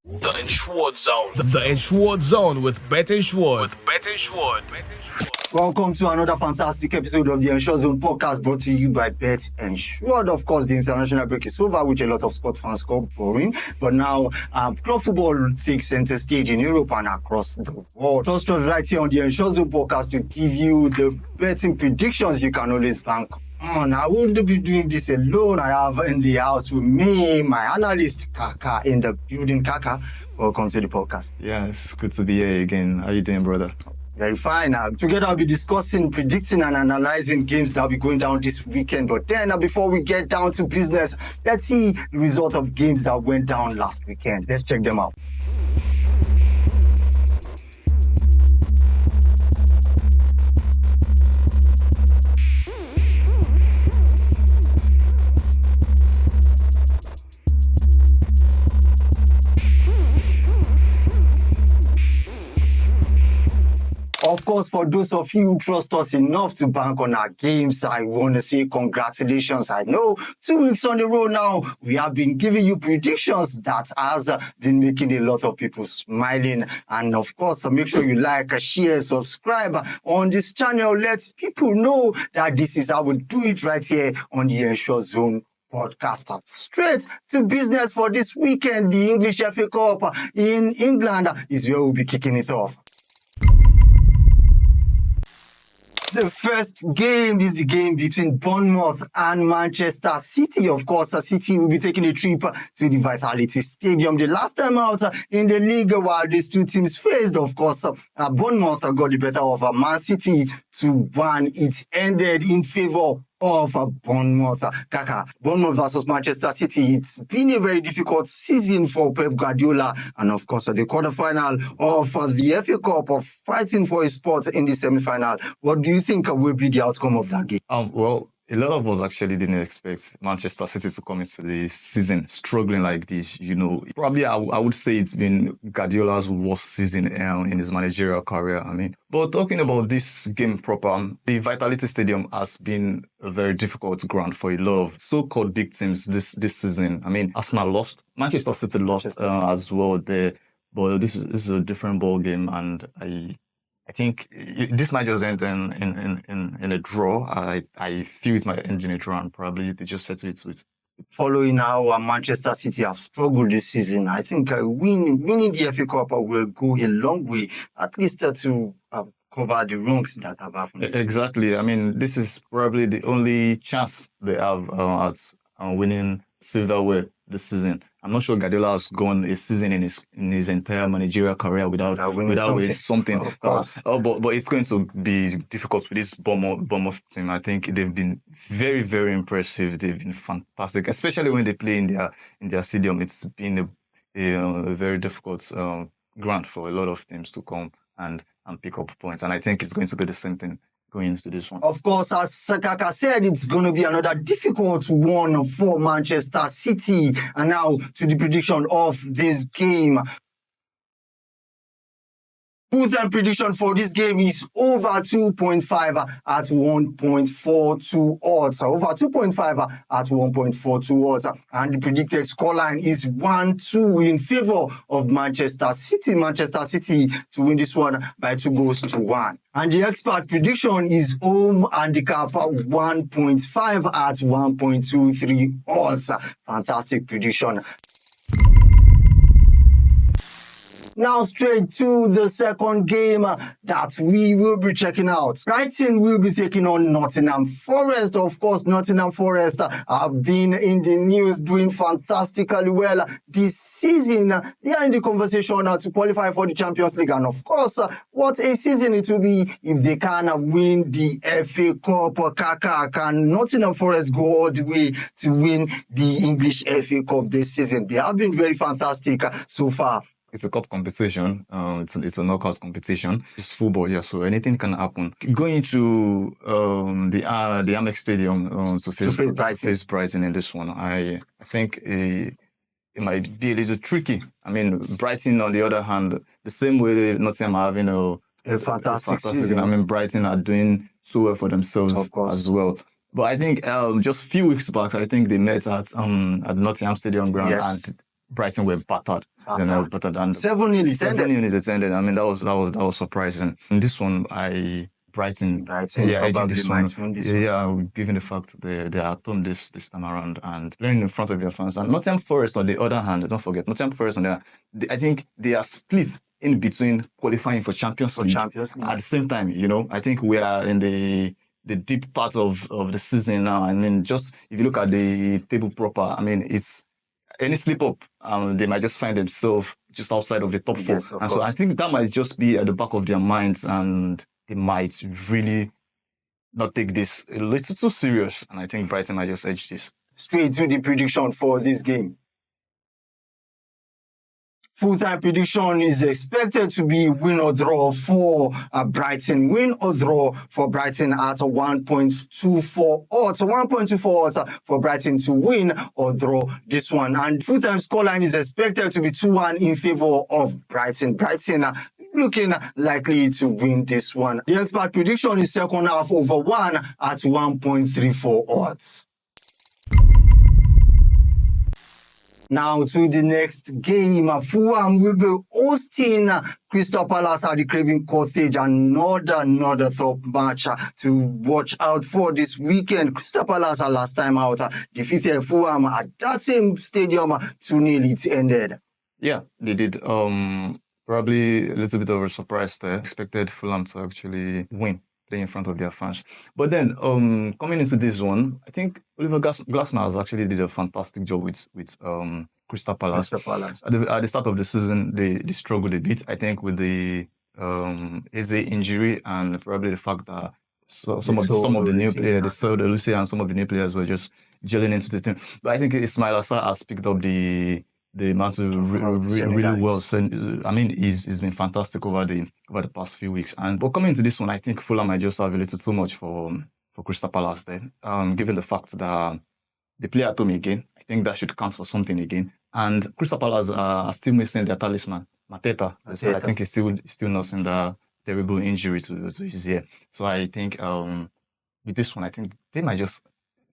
The Insured Zone. The Insured Zone with Bet Insured. Welcome to another fantastic episode of the Insured Zone podcast brought to you by Bet Insured. Of course, the international break is over, which a lot of sport fans call boring. But now, club football takes center stage in Europe and across the world. Trust us right here on the Insured Zone podcast to give you the betting predictions you can always bank on. I wouldn't be doing this alone. I have in the house with me, my analyst, Kaka, in the building. Kaka, welcome to the podcast. Yeah, it's good to be here again. How you doing, brother? Very fine. Together I'll be discussing, predicting and analysing games that will be going down this weekend. But then before we get down to business, let's see the result of games that went down last weekend. Let's check them out. Of course, for those of you who trust us enough to bank on our games, I want to say congratulations. I know 2 weeks on the road now, we have been giving you predictions that has been making a lot of people smiling. And of course, make sure you like, share, subscribe on this channel. Let people know that this is how we do it right here on the Insured Zone podcast. Straight to business for this weekend. The English FA Cup in England is where we'll be kicking it off. The first game is the game between Bournemouth and Manchester City. Of course, City will be taking a trip to the Vitality Stadium. The last time out in the league while these two teams faced, of course, Bournemouth got the better of Man City 2-1. It ended in favour of Bournemouth. Kaka, Bournemouth versus Manchester City. It's been a very difficult season for Pep Guardiola. And of course, the quarterfinal of the FA Cup of fighting for a spot in the semi-final. What do you think will be the outcome of that game? Well, a lot of us actually didn't expect Manchester City to come into the season struggling like this. Probably I would say it's been Guardiola's worst season in his managerial career. But talking about this game proper, the Vitality Stadium has been a very difficult ground for a lot of so-called big teams this season. Arsenal lost, Manchester City lost as well there. But this is a different ball game, and I think this might just end in a draw. I feel it might end in a draw, and probably they just settle it with. Following how Manchester City have struggled this season, I think winning the FA Cup will go a long way, at least to cover the wrongs that have happened. Exactly. This is probably the only chance they have at winning silverware this season. I'm not sure Guardiola has gone a season in his entire managerial career without winning something. Of course. But it's going to be difficult with this Bournemouth team. I think they've been very, very impressive. They've been fantastic, especially when they play in their stadium. It's been a very difficult ground for a lot of teams to come and pick up points. And I think it's going to be the same thing going into this one. Of course, as Kaka said, it's going to be another difficult one for Manchester City. And now to the prediction of this game. Full-time prediction for this game is over 2.5 at 1.42 odds. Over 2.5 at 1.42 odds. And the predicted scoreline is 1-2 in favour of Manchester City. Manchester City to win this one by 2-1. And the expert prediction is home handicap 1.5 at 1.23 odds. Fantastic prediction. Now straight to the second game that we will be checking out. Brighton will be taking on Nottingham Forest. Of course, Nottingham Forest have been in the news doing fantastically well this season. They are in the conversation to qualify for the Champions League. And of course, what a season it will be if they can win the FA Cup. Kaka, can Nottingham Forest go all the way to win the English FA Cup this season? They have been very fantastic so far. It's a cup competition. It's a knockout competition. It's football, yeah. So anything can happen. Going to the Amex Stadium to face Brighton in this one, I think it might be a little tricky. Brighton, on the other hand, the same way Nottingham are having a fantastic season. Brighton are doing so well for themselves as well. But I think just a few weeks back, I think they met at Nottingham Stadium ground, and Brighton were battered. They were battered. And 7-0 it ended. I mean, that was surprising. And this one, Brighton edging this one. Given the fact they are at home this time around and playing in front of their fans. And Nottingham Forest, on the other hand, don't forget, Nottingham Forest, I think they are split in between qualifying for Champions League. At the same time, I think we are in the deep part of the season now. I mean, just if you look at the table proper, I mean, it's any slip up, they might just find themselves just outside of the top four. And so I think that might just be at the back of their minds, and they might really not take this a little too serious. And I think Brighton might just edge this. Straight to the prediction for this game. Full-time prediction is expected to be win or draw for Brighton. Win or draw for Brighton at 1.24 odds. 1.24 odds for Brighton to win or draw this one. And full-time scoreline is expected to be 2-1 in favor of Brighton. Brighton looking likely to win this one. The expert prediction is second half over 1 at 1.34 odds. Now to the next game. Fulham will be hosting Crystal Palace at the Craven Cottage. Another top match to watch out for this weekend. Crystal Palace last time out defeated Fulham at that same stadium 2-0 it ended. Yeah, they did. Probably a little bit of a surprise there. Expected Fulham to actually win, play in front of their fans. But then, coming into this one, I think Oliver Glasner has actually did a fantastic job with Crystal Palace. At the start of the season, they struggled a bit. I think with the Eze injury and probably the fact that some of the new players, they saw the Lucy and some of the new players were just gelling into the team. But I think Ismail Assar has picked up the mantle really well. So, I mean, he's been fantastic over the past few weeks. But coming into this one, I think Fulham might just have a little too much for Crystal Palace there. Given the fact that they play at home again, I think that should count for something again. And Crystal Palace are still missing their talisman, Mateta. I think he's still nursing the terrible injury to his ear. So I think with this one, I think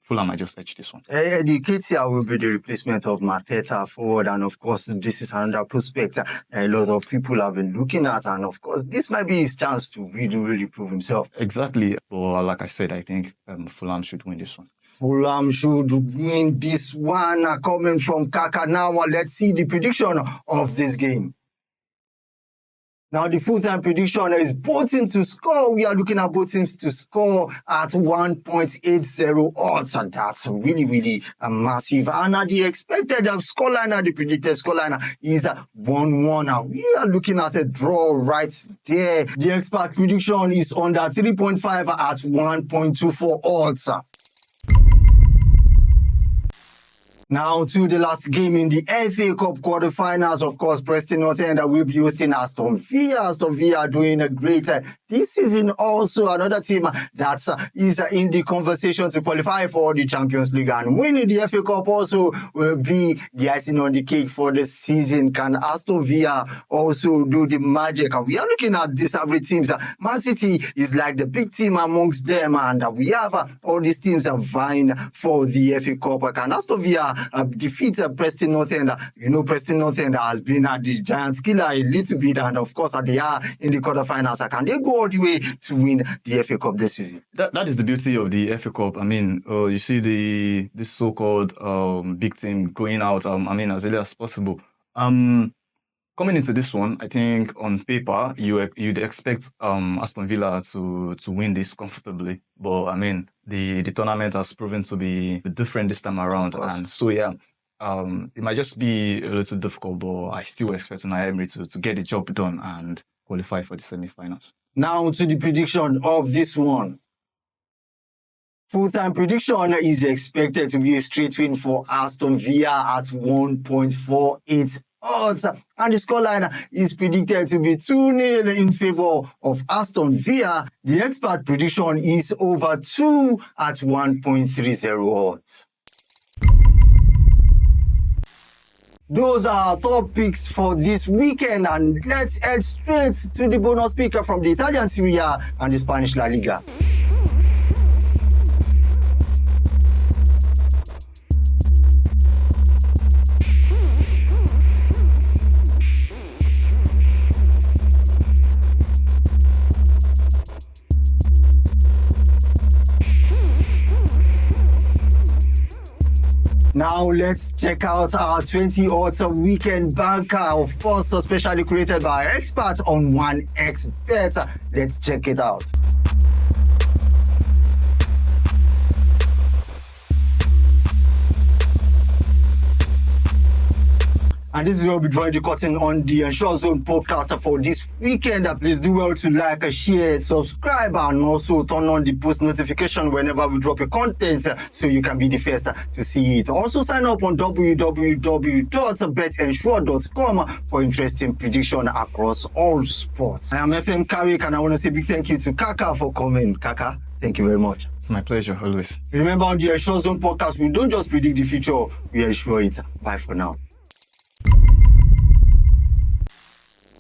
Fulham might just edge this one. Eddie Ketia will be the replacement of Mateta forward, and of course, this is another prospect a lot of people have been looking at, and of course, this might be his chance to really prove himself. Exactly. But like I said, I think Fulham should win this one. Fulham should win this one. Coming from Kaka now, let's see the prediction of this game. Now, the full-time prediction is both teams to score. We are looking at both teams to score at 1.80 odds, and that's really massive. And the expected scoreline, the predicted scoreline is 1-1. We are looking at a draw right there. The expert prediction is under 3.5 at 1.24 odds. Now to the last game in the FA Cup quarterfinals. Of course, Preston North End will be hosting Aston Villa. Aston Villa doing a great this season. Also, another team that is in the conversation to qualify for the Champions League, and winning the FA Cup also will be the icing on the cake for the season. Can Aston Villa also do the magic? And we are looking at these average teams. Man City is like the big team amongst them, and we have all these teams vying for the FA Cup. Can Aston Villa defeat Preston North End? Preston North End has been at the Giants killer a little bit, and of course they are in the quarterfinals. Can they go all the way to win the FA Cup this season? That is the beauty of the FA Cup. I mean, you see this so-called big team going out. As early as possible. Coming into this one, I think on paper you'd expect Aston Villa to win this comfortably, but I mean the tournament has proven to be different this time around, and so it might just be a little difficult, but I still expect Unai Emery to get the job done and qualify for the semi-finals. Now to the prediction of this one. Full-time prediction is expected to be a straight win for Aston Villa at 1.48 odds, and the scoreline is predicted to be 2-0 in favor of Aston Villa. The expert prediction is over 2 at 1.30 odds. Those are our top picks for this weekend, and let's head straight to the bonus pick from the Italian Serie A and the Spanish La Liga. Now let's check out our 20 odds weekend banker, of course, specially created by our experts on 1xBet. Let's check it out. And this is where we draw the curtain on the Ensure Zone podcast for this weekend. Please do well to like, share, subscribe, and also turn on the post notification whenever we drop a content so you can be the first to see it. Also sign up on www.betensure.com for interesting prediction across all sports. I am FM Carrick and I want to say big thank you to Kaka for coming. Kaka, thank you very much. It's my pleasure, always. Remember, on the Ensure Zone podcast, we don't just predict the future, we ensure it. Bye for now.